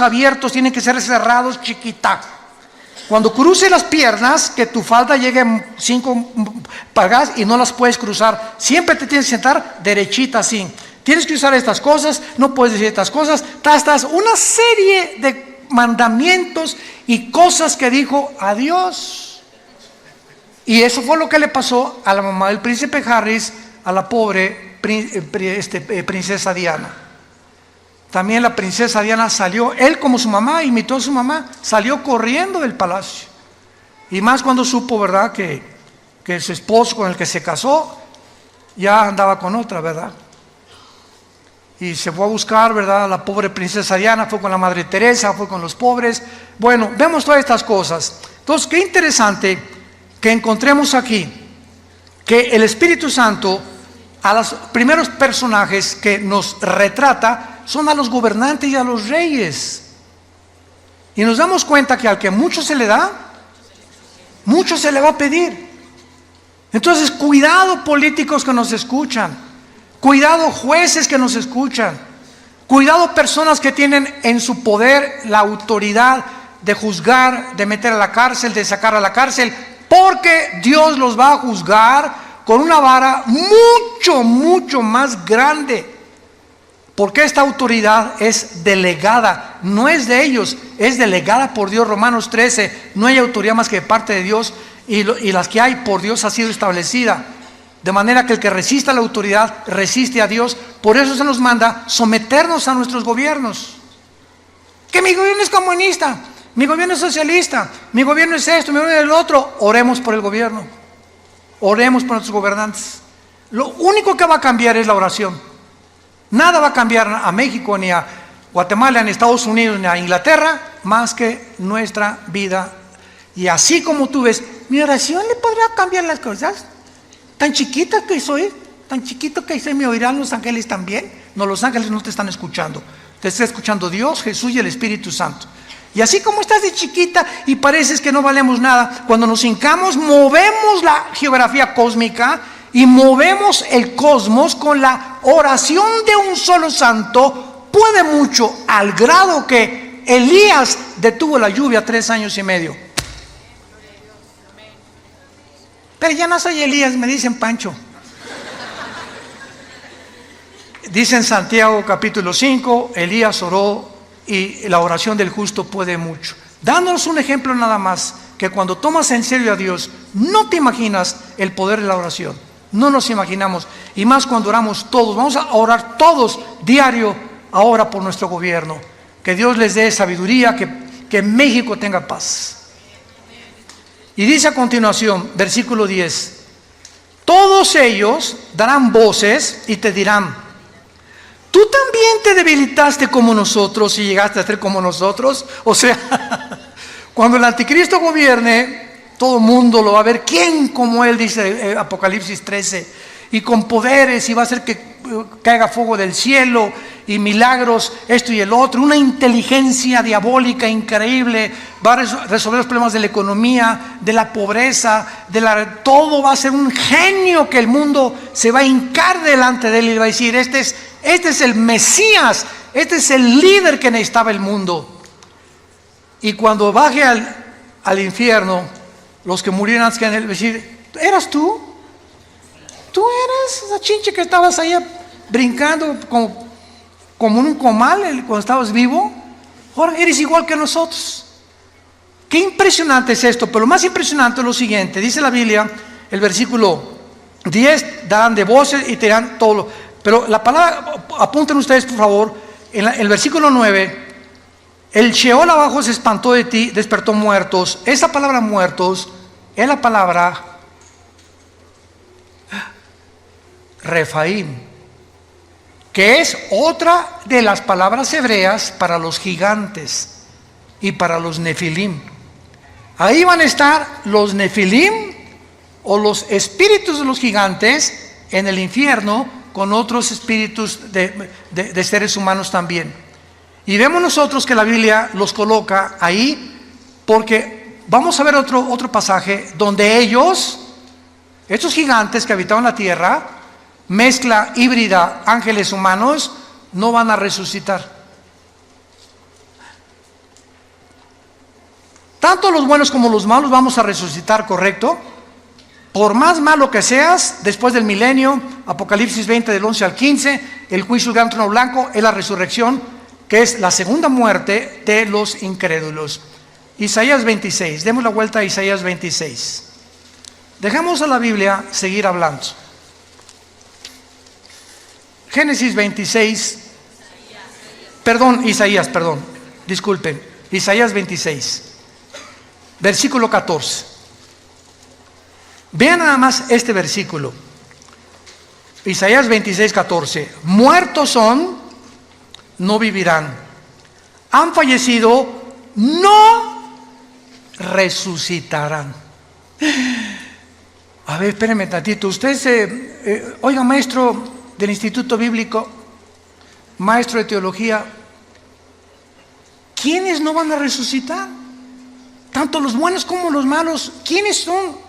[SPEAKER 1] abiertos, tienen que ser cerrados, chiquita. Cuando cruces las piernas, que tu falda llegue 5 pulgadas y no las puedes cruzar. Siempre te tienes que sentar derechita así. Tienes que usar estas cosas, no puedes decir estas cosas. Una serie de mandamientos y cosas que dijo a Dios. Y eso fue lo que le pasó a la mamá del príncipe Harris, a la pobre princesa Diana. También la princesa Diana salió, él como su mamá, imitó a su mamá, salió corriendo del palacio. Y más cuando supo, ¿verdad?, que su esposo con el que se casó ya andaba con otra, ¿verdad? Y se fue a buscar, ¿verdad?, a la pobre princesa Diana, fue con la Madre Teresa, fue con los pobres. Bueno, vemos todas estas cosas. Entonces, qué interesante que encontremos aquí que el Espíritu Santo, a los primeros personajes que nos retrata, son a los gobernantes y a los reyes. Y nos damos cuenta que al que mucho se le da, mucho se le va a pedir. Entonces, cuidado políticos que nos escuchan, cuidado jueces que nos escuchan, cuidado personas que tienen en su poder la autoridad de juzgar, de meter a la cárcel, de sacar a la cárcel, porque Dios los va a juzgar con una vara mucho más grande. Porque esta autoridad es delegada, no es de ellos, es delegada por Dios. Romanos 13, no hay autoridad más que de parte de Dios, y las que hay por Dios ha sido establecida. De manera que el que resista a la autoridad resiste a Dios. Por eso se nos manda someternos a nuestros gobiernos. Que mi gobierno es comunista, mi gobierno es socialista, mi gobierno es esto, mi gobierno es el otro. Oremos por el gobierno. Oremos por nuestros gobernantes. Lo único que va a cambiar es la oración. Nada va a cambiar a México, ni a Guatemala, ni a Estados Unidos, ni a Inglaterra, más que nuestra vida. Y así como tú ves, mi oración le podrá cambiar las cosas. Tan chiquita que soy, tan chiquito que soy, ¿me oirán los ángeles también? No, los ángeles no te están escuchando. Te está escuchando Dios, Jesús y el Espíritu Santo. Y así como estás de chiquita y pareces que no valemos nada, cuando nos hincamos, movemos la geografía cósmica y movemos el cosmos con la oración de un solo santo. Puede mucho, al grado que Elías detuvo la lluvia 3 años y medio. Pero ya no soy Elías, me dicen Pancho. Dice en Santiago capítulo 5, Elías oró y la oración del justo puede mucho. Dándonos un ejemplo nada más, que cuando tomas en serio a Dios, no te imaginas el poder de la oración. No nos imaginamos. Y más cuando oramos todos. Vamos a orar todos diario ahora por nuestro gobierno. Que Dios les dé sabiduría, que México tenga paz. Y dice a continuación, versículo 10, todos ellos darán voces y te dirán, ¿tú también te debilitaste como nosotros y llegaste a ser como nosotros? O sea, cuando el anticristo gobierne, todo el mundo lo va a ver. ¿Quién como él? Dice Apocalipsis 13. Y con poderes, y va a hacer que caiga fuego del cielo, y milagros, esto y el otro. Una inteligencia diabólica increíble. Va a resolver los problemas de la economía, de la pobreza, todo va a ser un genio que el mundo se va a hincar delante de él y va a decir, este es el Mesías, este es el líder que necesitaba el mundo. Y cuando baje al infierno, los que murieran antes que en él, decir, ¿eras tú? ¿Tú eras esa chinche que estabas ahí brincando como en un comal cuando estabas vivo? Ahora eres igual que nosotros. Qué impresionante es esto, pero lo más impresionante es lo siguiente. Dice la Biblia, el versículo 10, darán de voces y te dirán todo lo... Pero la palabra, apunten ustedes por favor, en el versículo 9, el Sheol abajo se espantó de ti, despertó muertos. Esa palabra muertos es la palabra Refaim, que es otra de las palabras hebreas para los gigantes y para los nefilim. Ahí van a estar los nefilim o los espíritus de los gigantes en el infierno con otros espíritus de seres humanos también. Y vemos nosotros que la Biblia los coloca ahí porque vamos a ver otro pasaje donde estos gigantes que habitaban la tierra, mezcla híbrida, ángeles humanos, no van a resucitar. Tanto los buenos como los malos vamos a resucitar, ¿correcto? Por más malo que seas, después del milenio, Apocalipsis 20 del 11 al 15, el juicio del gran trono blanco es la resurrección, que es la segunda muerte de los incrédulos. Isaías 26, demos la vuelta a Isaías 26. Dejamos a la Biblia seguir hablando. Génesis 26, Isaías 26, versículo 14. Vean nada más este versículo. Isaías 26, 14. Muertos son, no vivirán. Han fallecido, no resucitarán. A ver, espérenme tantito. Usted oiga, maestro del Instituto Bíblico, maestro de teología, ¿quiénes no van a resucitar? Tanto los buenos como los malos. ¿Quiénes son?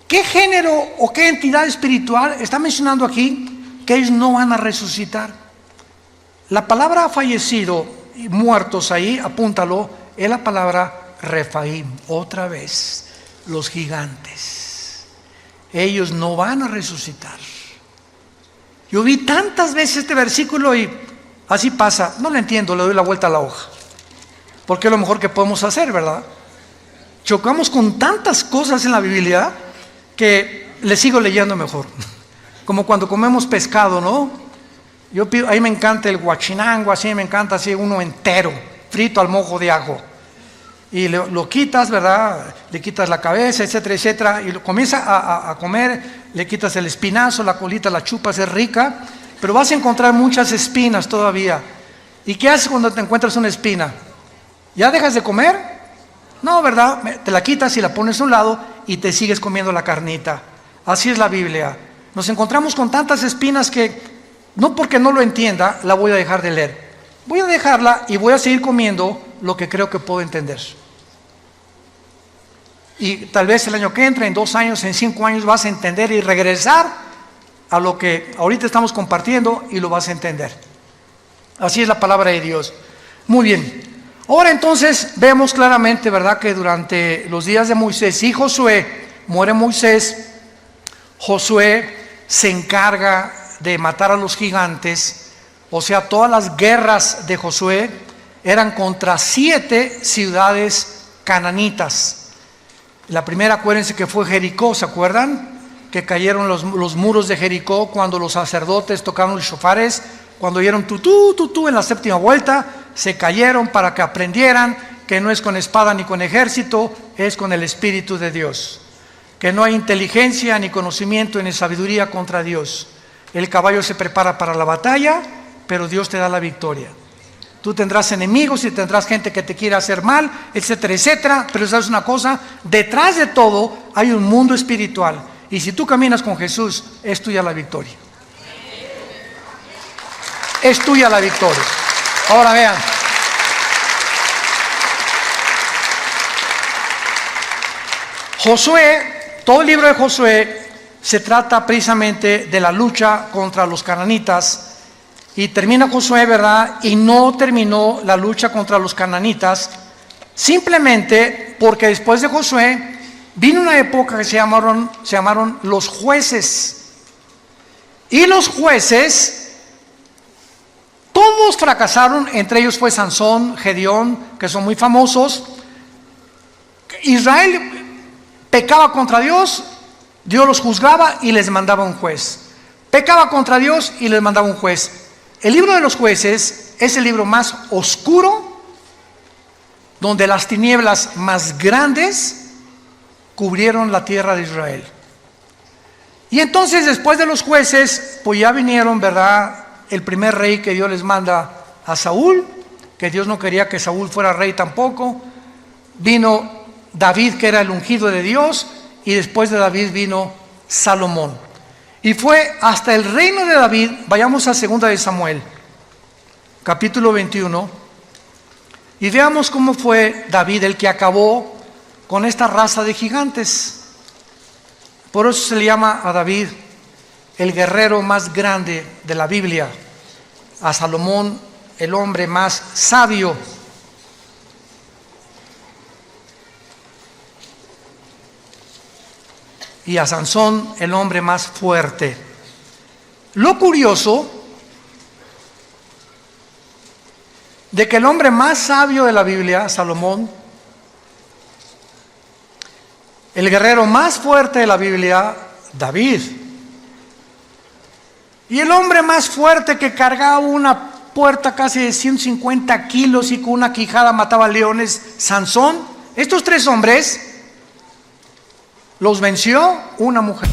[SPEAKER 1] ¿Qué género o qué entidad espiritual está mencionando aquí que ellos no van a resucitar? La palabra fallecido y muertos ahí, apúntalo, es la palabra Refaim. Otra vez, los gigantes. Ellos no van a resucitar. Yo vi tantas veces este versículo y así pasa. No lo entiendo, le doy la vuelta a la hoja. Porque es lo mejor que podemos hacer, ¿verdad? Chocamos con tantas cosas en la Biblia que le sigo leyendo mejor. Como cuando comemos pescado, ¿no? Yo pido, ahí me encanta el guachinango, así me encanta así uno entero, frito al mojo de ajo. Y lo quitas, ¿verdad? Le quitas la cabeza, etcétera, etcétera, y lo comienza a comer, le quitas el espinazo, la colita, la chupas, es rica, pero vas a encontrar muchas espinas todavía. ¿Y qué haces cuando te encuentras una espina? ¿Ya dejas de comer? No, ¿verdad? Te la quitas y la pones a un lado y te sigues comiendo la carnita. Así es la Biblia. Nos encontramos con tantas espinas que, no porque no lo entienda, la voy a dejar de leer. Voy a dejarla y voy a seguir comiendo lo que creo que puedo entender. Y tal vez el año que entra, en 2 años, en 5 años, vas a entender y regresar a lo que ahorita estamos compartiendo y lo vas a entender. Así es la palabra de Dios. Muy bien. Ahora entonces vemos claramente, ¿verdad?, que durante los días de Moisés y Josué, muere Moisés, Josué se encarga de matar a los gigantes. O sea, todas las guerras de Josué eran contra 7 ciudades cananitas. La primera, acuérdense que fue Jericó, ¿se acuerdan? Que cayeron los muros de Jericó cuando los sacerdotes tocaron los shofares, cuando oyeron tutú, tutú en la 7ª vuelta, se cayeron para que aprendieran que no es con espada ni con ejército, es con el Espíritu de Dios. Que no hay inteligencia ni conocimiento ni sabiduría contra Dios. El caballo se prepara para la batalla, pero Dios te da la victoria. Tú tendrás enemigos y tendrás gente que te quiera hacer mal, etcétera, etcétera. Pero sabes una cosa, detrás de todo hay un mundo espiritual. Y si tú caminas con Jesús, es tuya la victoria. Es tuya la victoria. Ahora vean. Josué, todo el libro de Josué se trata precisamente de la lucha contra los cananitas. Y termina Josué, ¿verdad? Y no terminó la lucha contra los cananitas, simplemente porque después de Josué vino una época que se llamaron los jueces. Y los jueces, todos fracasaron, entre ellos fue Sansón, Gedeón, que son muy famosos. Israel pecaba contra Dios, Dios los juzgaba y les mandaba un juez. Pecaba contra Dios y les mandaba un juez. El libro de los jueces es el libro más oscuro, donde las tinieblas más grandes cubrieron la tierra de Israel. Y entonces después de los jueces, pues ya vinieron, ¿verdad?, el primer rey que Dios les manda a Saúl, que Dios no quería que Saúl fuera rey tampoco. Vino David, que era el ungido de Dios, y después de David vino Salomón. Y fue hasta el reino de David. Vayamos a 2 de Samuel, capítulo 21, y veamos cómo fue David el que acabó con esta raza de gigantes. Por eso se le llama a David el guerrero más grande de la Biblia, a Salomón el hombre más sabio. Y a Sansón el hombre más fuerte. Lo curioso de que el hombre más sabio de la Biblia, Salomón, el guerrero más fuerte de la Biblia, David, y el hombre más fuerte que cargaba una puerta casi de 150 kilos y con una quijada mataba leones, Sansón, estos 3 hombres los venció una mujer.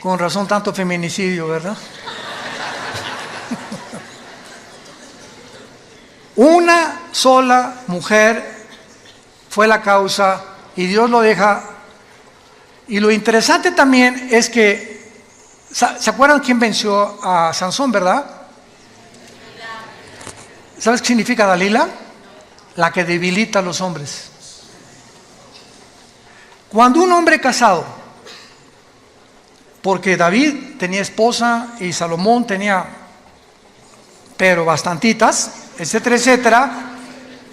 [SPEAKER 1] Con razón tanto feminicidio, ¿verdad? Una sola mujer fue la causa y Dios lo deja. Y lo interesante también es que, ¿se acuerdan quién venció a Sansón, verdad? ¿Sabes qué significa Dalila? La que debilita a los hombres. Cuando un hombre casado, porque David tenía esposa y Salomón tenía, pero bastantitas, etcétera, etcétera,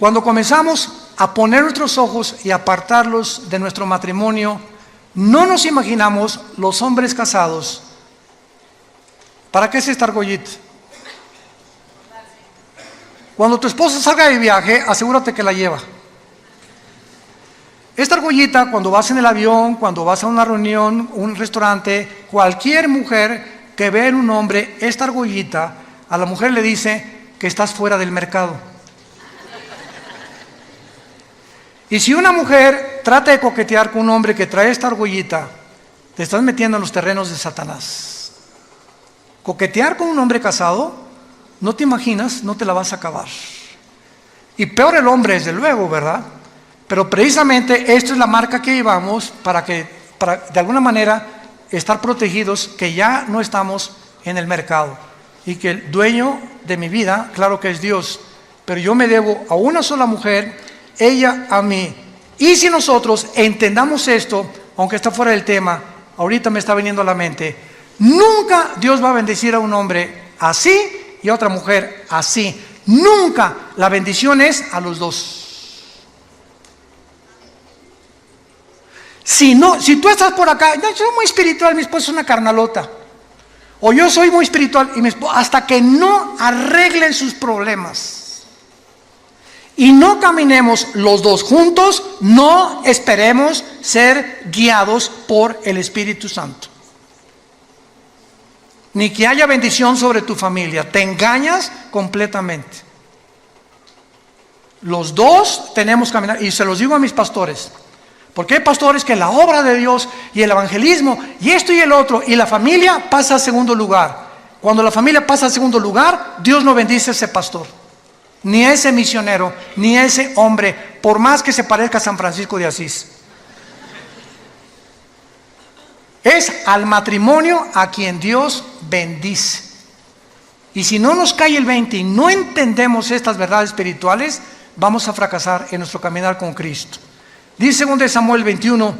[SPEAKER 1] cuando comenzamos a poner nuestros ojos y apartarlos de nuestro matrimonio, no nos imaginamos los hombres casados. ¿Para qué es esta argollita? Cuando tu esposa salga de viaje, asegúrate que la lleva. Esta argollita, cuando vas en el avión, cuando vas a una reunión, un restaurante, cualquier mujer que ve en un hombre esta argollita, a la mujer le dice que estás fuera del mercado. Y si una mujer trata de coquetear con un hombre que trae esta argollita, te estás metiendo en los terrenos de Satanás. Coquetear con un hombre casado, no te imaginas, no te la vas a acabar. Y peor el hombre, desde luego, ¿verdad? Pero precisamente esto es la marca que llevamos para de alguna manera estar protegidos, que ya no estamos en el mercado y que el dueño de mi vida, claro que es Dios, pero yo me debo a una sola mujer, ella a mí. Y si nosotros entendamos esto, aunque está fuera del tema, ahorita me está viniendo a la mente, nunca Dios va a bendecir a un hombre así y a otra mujer así. Nunca. La bendición es a los dos. Si tú estás por acá, yo soy muy espiritual, mi esposa es una carnalota, o yo soy muy espiritual y mi esposa, hasta que no arreglen sus problemas y no caminemos los dos juntos, no esperemos ser guiados por el Espíritu Santo, ni que haya bendición sobre tu familia. Te engañas completamente. Los dos tenemos que caminar, y se los digo a mis pastores, porque hay pastores que la obra de Dios y el evangelismo y esto y el otro y la familia pasa a segundo lugar. Cuando la familia pasa a segundo lugar, Dios no bendice a ese pastor, ni a ese misionero, ni a ese hombre, por más que se parezca a San Francisco de Asís. Es al matrimonio a quien Dios bendice. Y si no nos cae el 20 y no entendemos estas verdades espirituales, vamos a fracasar en nuestro caminar con Cristo. Dice 2 Samuel 21,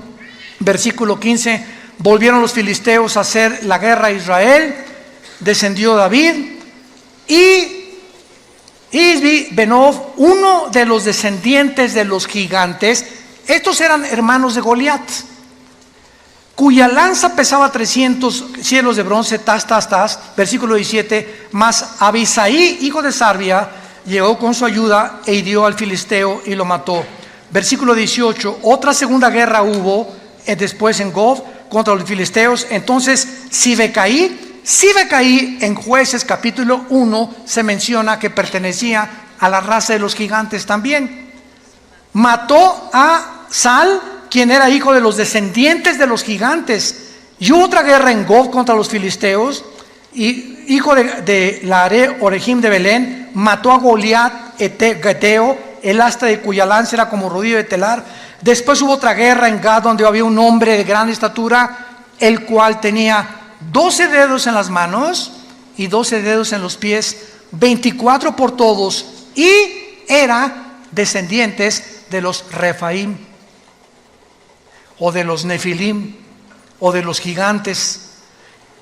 [SPEAKER 1] versículo 15, volvieron los filisteos a hacer la guerra a Israel, descendió David y Isbi Benob, uno de los descendientes de los gigantes, estos eran hermanos de Goliat, cuya lanza pesaba 300 cielos de bronce, versículo 17, mas Abisaí, hijo de Sarbia, llegó con su ayuda e hirió al filisteo y lo mató. Versículo 18, otra segunda guerra hubo después en Gob contra los filisteos. Entonces Sibecaí en Jueces capítulo 1 se menciona que pertenecía a la raza de los gigantes también. Mató a Sal, quien era hijo de los descendientes de los gigantes. Y hubo otra guerra en Gob contra los filisteos, y hijo de Laare Orejim de Belén, mató a Goliat Geteo, el asta de cuya lanza era como rodillo de telar. Después hubo otra guerra en Gad, donde había un hombre de gran estatura, el cual tenía 12 dedos en las manos y 12 dedos en los pies, 24 por todos, y era descendientes de los Refaim, o de los Nefilim, o de los gigantes.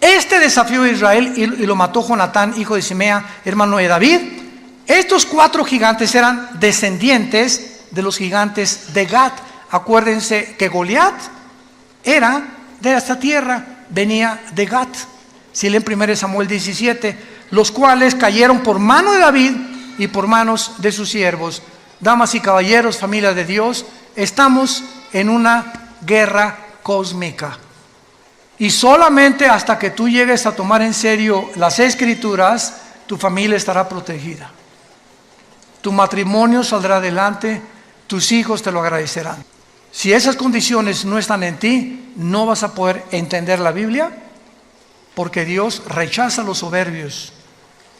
[SPEAKER 1] Este desafió a Israel y lo mató Jonatán, hijo de Simea, hermano de David. Estos 4 gigantes eran descendientes de los gigantes de Gad. Acuérdense que Goliat era de esta tierra, venía de Gad. Si leen 1 Samuel 17, los cuales cayeron por mano de David y por manos de sus siervos. Damas y caballeros, familia de Dios, estamos en una guerra cósmica. Y solamente hasta que tú llegues a tomar en serio las Escrituras, tu familia estará protegida. Tu matrimonio saldrá adelante, tus hijos te lo agradecerán. Si esas condiciones no están en ti, no vas a poder entender la Biblia porque Dios rechaza a los soberbios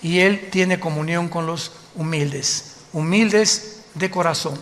[SPEAKER 1] y Él tiene comunión con los humildes de corazón.